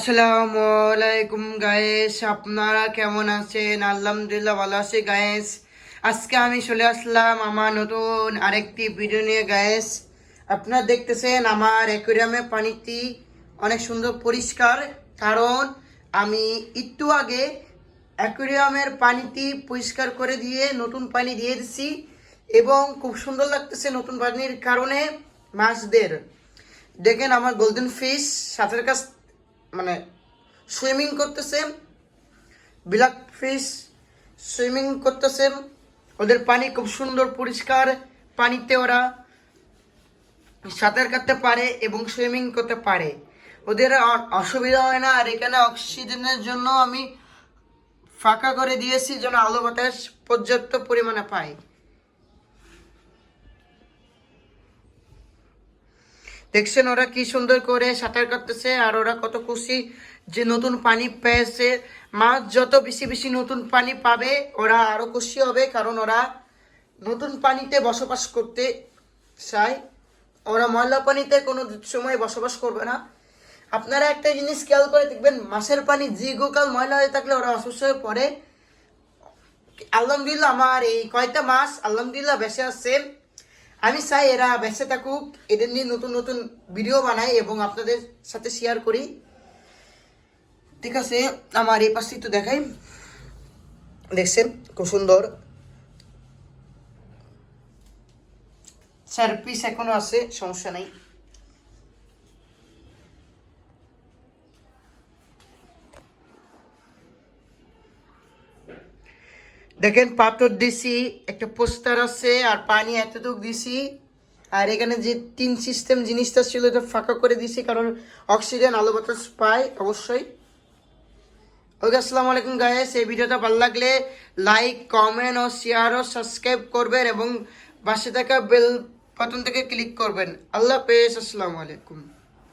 আসসালামু আলাইকুম গায়েস, আপনারা কেমন আছেন? আলহামদুলিল্লাহ ভালো আছি গায়েস। আজকে আমি চলে আসলাম আমার নতুন আরেকটি ভিডিও নিয়ে গায়েস। আপনারা দেখতেছেন আমার অ্যাকুয়ারিয়ামে পানিটি অনেক সুন্দর পরিষ্কার, কারণ আমি একটু আগে অ্যাকুয়ারিয়ামের পানিটি পরিষ্কার করে দিয়ে নতুন পানি দিয়ে দিচ্ছি এবং খুব সুন্দর লাগতেছে নতুন পানির কারণে মাছদের। দেখেন আমার গোল্ডেন ফিশ সাঁতারের কাছ মানে সুইমিং করতেছে, ব্ল্যাক ফিশ সুইমিং করতেছে। ওদের পানি খুব সুন্দর পরিষ্কার, পানিতে ওরা সাঁতার কাটতে পারে এবং সুইমিং করতে পারে, ওদের অসুবিধা হয় না। আর এখানে অক্সিজেনের জন্য আমি ফাঁকা করে দিয়েছি যেন আলো বাতাস পর্যাপ্ত পরিমাণে পায়। দেখছেন ওরা কি সুন্দর করে সাঁতার কাটতেছে, আর ওরা কত খুশি যে নতুন পানি পেয়েছে। মাছ যত বেশি বেশি নতুন পানি পাবে ওরা আরো খুশি হবে, কারণ ওরা নতুন পানিতে বসবাস করতে চায়। ওরা ময়লা পানিতে কোনো সময় বসবাস করবে না। আপনারা একটা জিনিস খেয়াল করে দেখবেন, মাছের পানি দীর্ঘকাল ময়লা হয়ে থাকলে ওরা অসুস্থ হয়ে পড়ে। আলহামদুলিল্লাহ আমার এই কয়টা মাছ আলহামদুলিল্লাহ বেঁচে আছে। আমি চাই এরা বেঁচে থাকুক, এদের নিয়ে নতুন নতুন ভিডিও বানাই এবং আপনাদের সাথে শেয়ার করি। ঠিক আছে, আমার এই পাশে তো দেখাই, দেখছেন খুব সুন্দর 4 পিস এখনো আছে, সমস্যা নাই। দেখেন পাথর দিছি, একটা পোস্টার আছে, আর পানি এতটুক দিছি। আর এখানে যে টিন সিস্টেম জিনিসটা ছিল এটা ফাঁকা করে দিছি, কারণ অক্সিজেন আলো বাতাস পায় অবশ্যই। ওকে, আসসালামু আলাইকুম গাইস। এই ভিডিওটা ভালো লাগলে লাইক, কমেন্ট ও শেয়ার ও সাবস্ক্রাইব করবেন এবং পাশে থাকা বেল বাটন থেকে ক্লিক করবেন। আল্লাহ হাফেজ, আসসালামু আলাইকুম।